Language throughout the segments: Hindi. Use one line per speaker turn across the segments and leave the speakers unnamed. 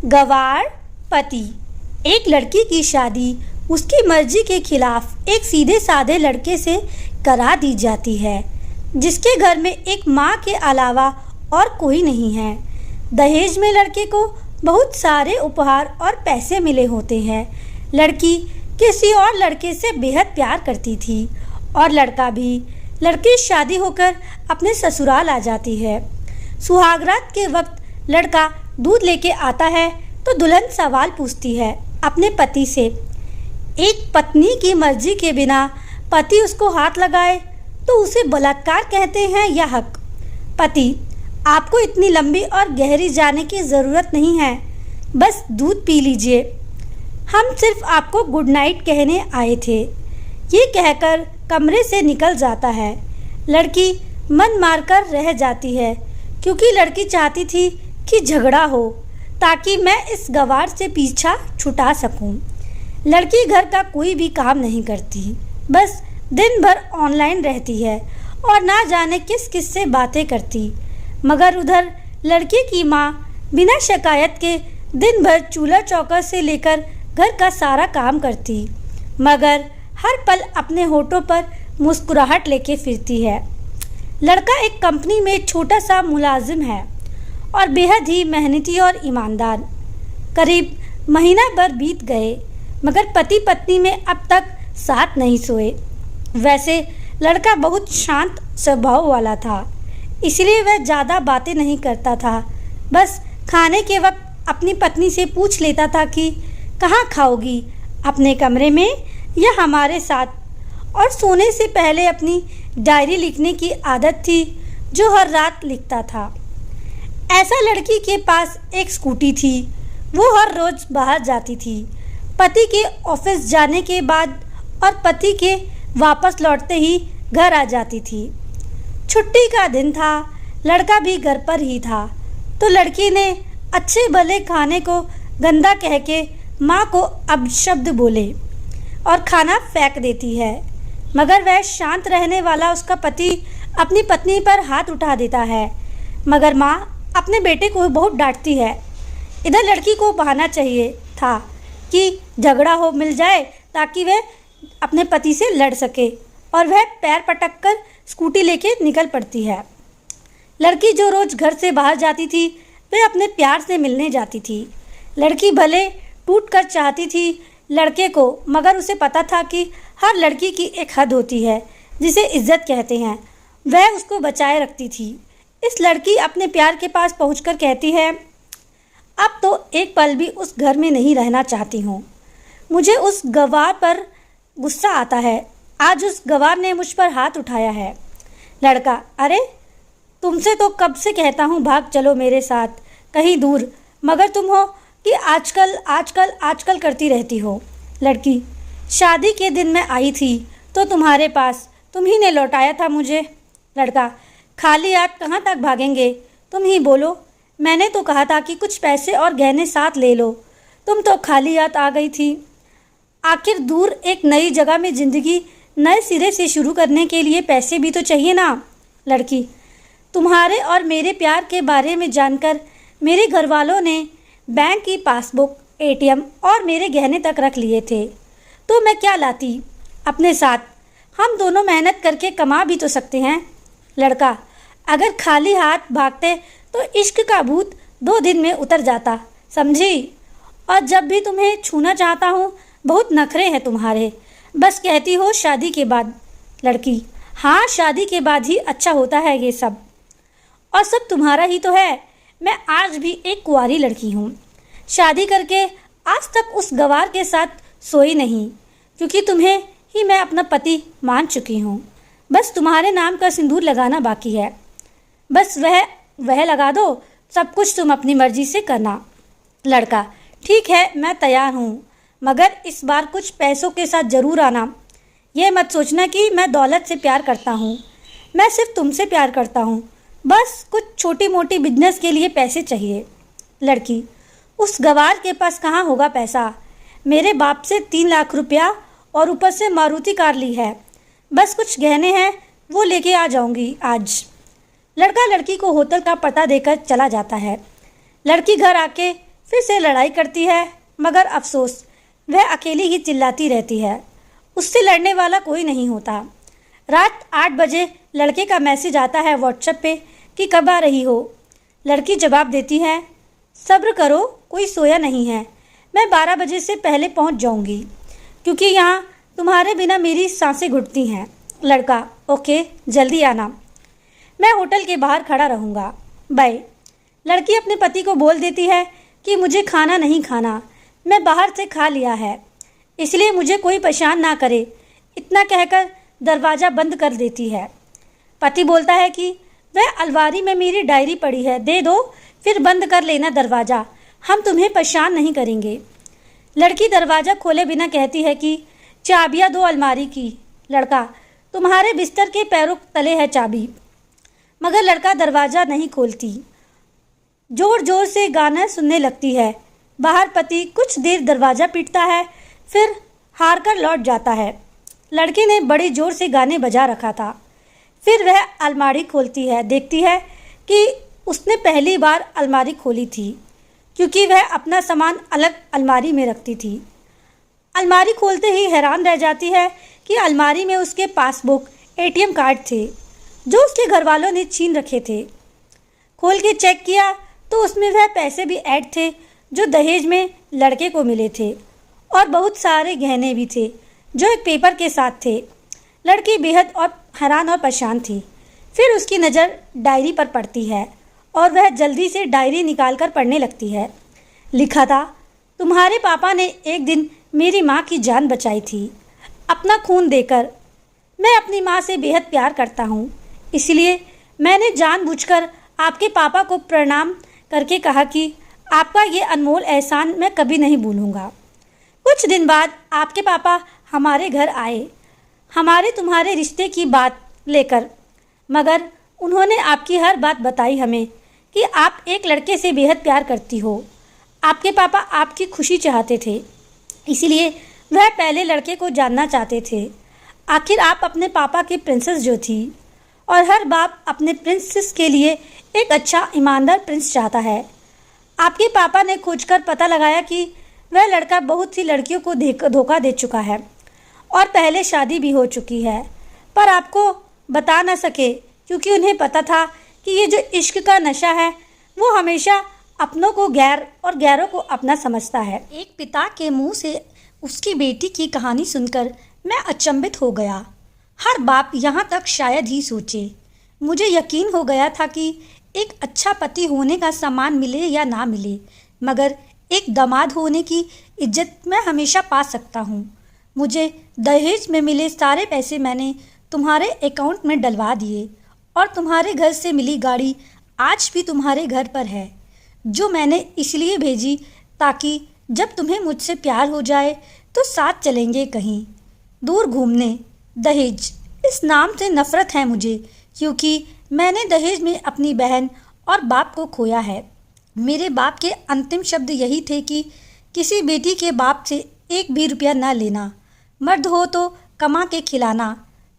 गवार पति। एक लड़की की शादी उसकी मर्जी के खिलाफ एक सीधे साधे लड़के से करा दी जाती है, जिसके घर में एक माँ के अलावा और कोई नहीं है। दहेज में लड़के को बहुत सारे उपहार और पैसे मिले होते हैं। लड़की किसी और लड़के से बेहद प्यार करती थी और लड़का भी। लड़की शादी होकर अपने ससुराल आ जाती है। सुहागरात के वक्त लड़का दूध लेके आता है तो दुल्हन सवाल पूछती है अपने पति से। एक पत्नी की मर्जी के बिना पति उसको हाथ लगाए तो उसे बलात्कार कहते हैं या हक? पति, आपको इतनी लंबी और गहरी जाने की ज़रूरत नहीं है, बस दूध पी लीजिए। हम सिर्फ आपको गुड नाइट कहने आए थे। ये कहकर कमरे से निकल जाता है। लड़की मन मारकर रह जाती है क्योंकि लड़की चाहती थी कि झगड़ा हो ताकि मैं इस गवार से पीछा छुटा सकूं। लड़की घर का कोई भी काम नहीं करती, बस दिन भर ऑनलाइन रहती है और ना जाने किस किस से बातें करती। मगर उधर लड़के की माँ बिना शिकायत के दिन भर चूल्हा चौका से लेकर घर का सारा काम करती, मगर हर पल अपने होठों पर मुस्कुराहट लेके फिरती है। लड़का एक कंपनी में छोटा सा मुलाजिम है और बेहद ही मेहनती और ईमानदार। करीब महीना भर बीत गए मगर पति पत्नी में अब तक साथ नहीं सोए। वैसे लड़का बहुत शांत स्वभाव वाला था, इसलिए वह ज़्यादा बातें नहीं करता था। बस खाने के वक्त अपनी पत्नी से पूछ लेता था कि कहाँ खाओगी, अपने कमरे में या हमारे साथ। और सोने से पहले अपनी डायरी लिखने की आदत थी जो हर रात लिखता था। ऐसा लड़की के पास एक स्कूटी थी। वो हर रोज़ बाहर जाती थी, पति के ऑफिस जाने के बाद और पति के वापस लौटते ही घर आ जाती थी। छुट्टी का दिन था, लड़का भी घर पर ही था, तो लड़की ने अच्छे भले खाने को गंदा कह के माँ को अपशब्द बोले और खाना फेंक देती है। मगर वह शांत रहने वाला उसका पति अपनी पत्नी पर हाथ उठा देता है, मगर माँ अपने बेटे को बहुत डांटती है। इधर लड़की को बहाना चाहिए था कि झगड़ा हो मिल जाए ताकि वह अपने पति से लड़ सके, और वह पैर पटक कर स्कूटी लेके निकल पड़ती है। लड़की जो रोज़ घर से बाहर जाती थी वह अपने प्यार से मिलने जाती थी। लड़की भले टूट कर चाहती थी लड़के को, मगर उसे पता था कि हर लड़की की एक हद होती है जिसे इज्जत कहते हैं, वह उसको बचाए रखती थी। इस लड़की अपने प्यार के पास पहुंचकर कहती है, अब तो एक पल भी उस घर में नहीं रहना चाहती हूँ। मुझे उस गवार पर गुस्सा आता है। आज उस गवार ने मुझ पर हाथ उठाया है। लड़का, अरे तुमसे तो कब से कहता हूँ भाग चलो मेरे साथ कहीं दूर, मगर तुम हो कि आजकल आजकल आजकल करती रहती हो। लड़की, शादी के दिन मैं आई थी तो तुम्हारे पास, तुम ही ने लौटाया था मुझे। लड़का, खाली हाथ कहाँ तक भागेंगे, तुम ही बोलो। मैंने तो कहा था कि कुछ पैसे और गहने साथ ले लो, तुम तो खाली हाथ आ गई थी। आखिर दूर एक नई जगह में ज़िंदगी नए सिरे से शुरू करने के लिए पैसे भी तो चाहिए ना। लड़की, तुम्हारे और मेरे प्यार के बारे में जानकर मेरे घर वालों ने बैंक की पासबुक, एटीएम और मेरे गहने तक रख लिए थे, तो मैं क्या लाती अपने साथ। हम दोनों मेहनत करके कमा भी तो सकते हैं। लड़का, अगर खाली हाथ भागते तो इश्क का भूत 2 दिन में उतर जाता, समझी। और जब भी तुम्हें छूना चाहता हूँ बहुत नखरे हैं तुम्हारे, बस कहती हो शादी के बाद। लड़की, हाँ शादी के बाद ही अच्छा होता है ये सब, और सब तुम्हारा ही तो है। मैं आज भी एक कुंवारी लड़की हूँ, शादी करके आज तक उस गवार के साथ सोई नहीं, क्योंकि तुम्हें ही मैं अपना पति मान चुकी हूँ। बस तुम्हारे नाम का सिंदूर लगाना बाकी है, बस वह लगा दो, सब कुछ तुम अपनी मर्जी से करना। लड़का, ठीक है मैं तैयार हूँ, मगर इस बार कुछ पैसों के साथ ज़रूर आना। यह मत सोचना कि मैं दौलत से प्यार करता हूँ, मैं सिर्फ तुमसे प्यार करता हूँ। बस कुछ छोटी मोटी बिजनेस के लिए पैसे चाहिए। लड़की, उस गवार के पास कहाँ होगा पैसा। मेरे बाप से 3 लाख रुपया और ऊपर से मारुति कार ली है, बस कुछ गहने हैं वो लेके आ जाऊंगी आज। लड़का लड़की को होटल का पता देकर चला जाता है। लड़की घर आके फिर से लड़ाई करती है, मगर अफसोस वह अकेली ही चिल्लाती रहती है। उससे लड़ने वाला कोई नहीं होता। रात 8 बजे लड़के का मैसेज आता है व्हाट्सएप पे कि कब आ रही हो। लड़की जवाब देती है, सब्र करो, कोई सोया नहीं है, मैं 12 बजे से पहले पहुंच जाऊंगी, क्योंकि यहाँ तुम्हारे बिना मेरी सांसें घुटती हैं। लड़का, ओके, जल्दी आना, मैं होटल के बाहर खड़ा रहूँगा, बाय। लड़की अपने पति को बोल देती है कि मुझे खाना नहीं खाना, मैं बाहर से खा लिया है, इसलिए मुझे कोई परेशान ना करे। इतना कहकर दरवाज़ा बंद कर देती है। पति बोलता है कि वह अलमारी में मेरी डायरी पड़ी है, दे दो, फिर बंद कर लेना दरवाज़ा, हम तुम्हें परेशान नहीं करेंगे। लड़की दरवाज़ा खोले बिना कहती है कि चाबियाँ दो अलमारी की। लड़का, तुम्हारे बिस्तर के पैरों तले है चाबी। मगर लड़का दरवाज़ा नहीं खोलती, जोर जोर से गाना सुनने लगती है। बाहर पति कुछ देर दरवाज़ा पीटता है, फिर हार कर लौट जाता है। लड़की ने बड़ी जोर से गाने बजा रखा था। फिर वह अलमारी खोलती है, देखती है कि उसने पहली बार अलमारी खोली थी, क्योंकि वह अपना सामान अलग अलमारी में रखती थी। अलमारी खोलते ही हैरान रह जाती है कि अलमारी में उसके पासबुक, एटीएम कार्ड थे, जो उसके घर वालों ने छीन रखे थे। खोल के चेक किया तो उसमें वह पैसे भी ऐड थे जो दहेज में लड़के को मिले थे, और बहुत सारे गहने भी थे जो एक पेपर के साथ थे। लड़की बेहद और हैरान और परेशान थी। फिर उसकी नज़र डायरी पर पड़ती है और वह जल्दी से डायरी निकालकर पढ़ने लगती है। लिखा था, तुम्हारे पापा ने एक दिन मेरी माँ की जान बचाई थी, अपना खून देकर। मैं अपनी माँ से बेहद प्यार करता हूँ, इसलिए मैंने जानबूझकर आपके पापा को प्रणाम करके कहा कि आपका ये अनमोल एहसान मैं कभी नहीं भूलूंगा। कुछ दिन बाद आपके पापा हमारे घर आए, हमारे तुम्हारे रिश्ते की बात लेकर, मगर उन्होंने आपकी हर बात बताई हमें कि आप एक लड़के से बेहद प्यार करती हो। आपके पापा आपकी खुशी चाहते थे, इसलिए वह पहले लड़के को जानना चाहते थे। आखिर आप अपने पापा की प्रिंसेस जो थी, और हर बाप अपने प्रिंसेस के लिए एक अच्छा ईमानदार प्रिंस चाहता है। आपके पापा ने खोजकर पता लगाया कि वह लड़का बहुत सी लड़कियों को धोखा दे चुका है और पहले शादी भी हो चुकी है, पर आपको बता न सके, क्योंकि उन्हें पता था कि ये जो इश्क का नशा है वो हमेशा अपनों को गैर और गैरों को अपना समझता है। एक पिता के मुंह से उसकी बेटी की कहानी सुनकर मैं अचंभित हो गया। हर बाप यहाँ तक शायद ही सोचे। मुझे यकीन हो गया था कि एक अच्छा पति होने का सम्मान मिले या ना मिले, मगर एक दामाद होने की इज्जत मैं हमेशा पा सकता हूँ। मुझे दहेज में मिले सारे पैसे मैंने तुम्हारे अकाउंट में डलवा दिए, और तुम्हारे घर से मिली गाड़ी आज भी तुम्हारे घर पर है, जो मैंने इसलिए भेजी ताकि जब तुम्हें मुझसे प्यार हो जाए तो साथ चलेंगे कहीं दूर घूमने। दहेज, इस नाम से नफ़रत है मुझे, क्योंकि मैंने दहेज में अपनी बहन और बाप को खोया है। मेरे बाप के अंतिम शब्द यही थे कि किसी बेटी के बाप से एक भी रुपया न लेना, मर्द हो तो कमा के खिलाना,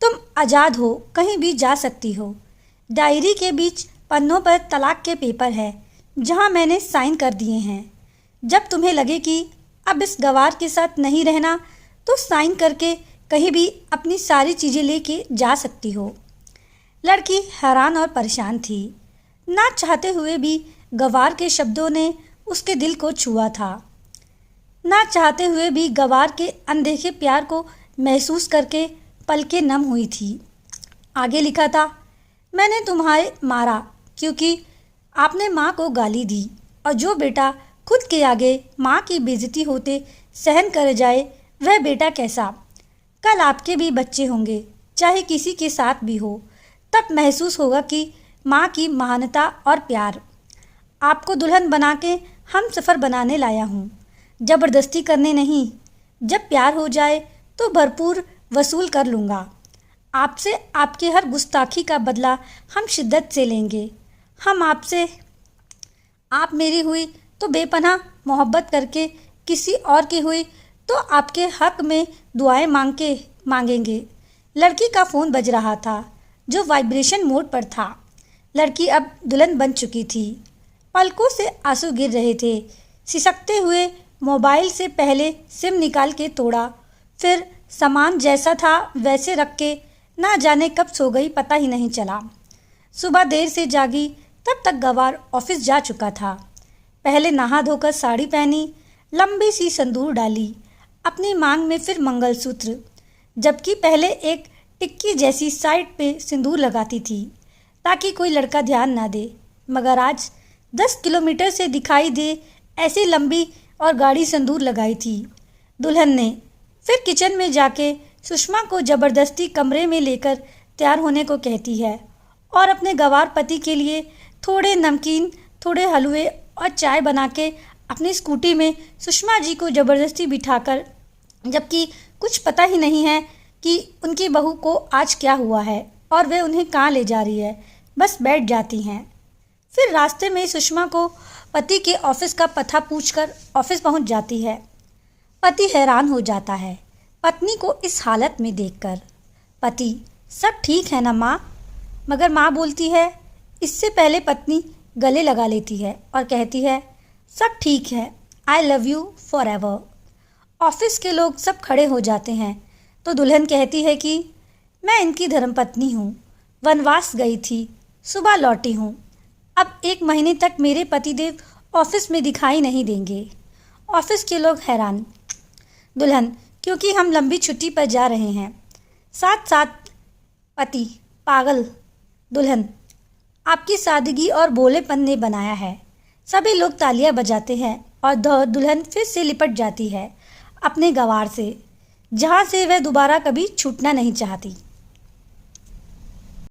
तुम आज़ाद हो, कहीं भी जा सकती हो। डायरी के बीच पन्नों पर तलाक के पेपर है, जहां मैंने साइन कर दिए हैं। जब तुम्हें लगे कि अब इस गवार के साथ नहीं रहना, तो साइन करके कहीं भी अपनी सारी चीज़ें लेके जा सकती हो। लड़की हैरान और परेशान थी। ना चाहते हुए भी गवार के शब्दों ने उसके दिल को छुआ था। ना चाहते हुए भी गवार के अनदेखे प्यार को महसूस करके पलकें नम हुई थी। आगे लिखा था, मैंने तुम्हारे मारा क्योंकि आपने माँ को गाली दी, और जो बेटा खुद के आगे माँ की बेइज्जती होते सहन कर जाए, वह बेटा कैसा। कल आपके भी बच्चे होंगे, चाहे किसी के साथ भी हो, तब महसूस होगा कि माँ की महानता और प्यार। आपको दुल्हन बना के हम सफ़र बनाने लाया हूँ, ज़बरदस्ती करने नहीं। जब प्यार हो जाए तो भरपूर वसूल कर लूँगा। आपसे आपके हर गुस्ताखी का बदला हम शिद्दत से लेंगे। हम आपसे, आप मेरी हुई तो बेपनाह मोहब्बत करके, किसी और की हुई तो आपके हक में दुआएं मांगेंगे। लड़की का फ़ोन बज रहा था, जो वाइब्रेशन मोड पर था। लड़की अब दुल्हन बन चुकी थी। पलकों से आंसू गिर रहे थे। सिसकते हुए मोबाइल से पहले सिम निकाल के तोड़ा, फिर सामान जैसा था वैसे रख के ना जाने कब सो गई पता ही नहीं चला। सुबह देर से जागी तब तक गवार ऑफिस जा चुका था। पहले नहा धोकर साड़ी पहनी, लंबी सी संदूर डाली, अपनी मांग में फिर मंगलसूत्र, जबकि पहले एक टिक्की जैसी साइड पे सिंदूर लगाती थी ताकि कोई लड़का ध्यान ना दे, मगर आज 10 किलोमीटर से दिखाई दे ऐसी लंबी और गाढ़ी सिंदूर लगाई थी। दुल्हन ने फिर किचन में जाके सुषमा को ज़बरदस्ती कमरे में लेकर तैयार होने को कहती है और अपने गंवार पति के लिए थोड़े नमकीन, थोड़े हलवे और चाय बना के अपनी स्कूटी में सुषमा जी को ज़बरदस्ती बिठाकर, जबकि कुछ पता ही नहीं है कि उनकी बहू को आज क्या हुआ है और वे उन्हें कहाँ ले जा रही है, बस बैठ जाती हैं। फिर रास्ते में सुषमा को पति के ऑफिस का पता पूछकर ऑफिस पहुंच जाती है। पति हैरान हो जाता है पत्नी को इस हालत में देखकर। पति, सब ठीक है ना माँ? मगर माँ बोलती है। इससे पहले पत्नी गले लगा लेती है और कहती है, सब ठीक है, I love you for ever. Office के लोग सब खड़े हो जाते हैं तो दुल्हन कहती है कि मैं इनकी धर्मपत्नी हूँ, वनवास गई थी, सुबह लौटी हूँ, अब 1 महीने तक मेरे पतिदेव ऑफिस में दिखाई नहीं देंगे। ऑफिस के लोग हैरान। दुल्हन, क्योंकि हम लंबी छुट्टी पर जा रहे हैं। साथ साथ पति, पागल। दुल्हन, आपकी सादगी और भोलेपन ने बनाया है। सभी लोग तालियां बजाते हैं और दुल्हन फिर से लिपट जाती है अपने गंवार से, जहाँ से वह दोबारा कभी छूटना नहीं चाहती।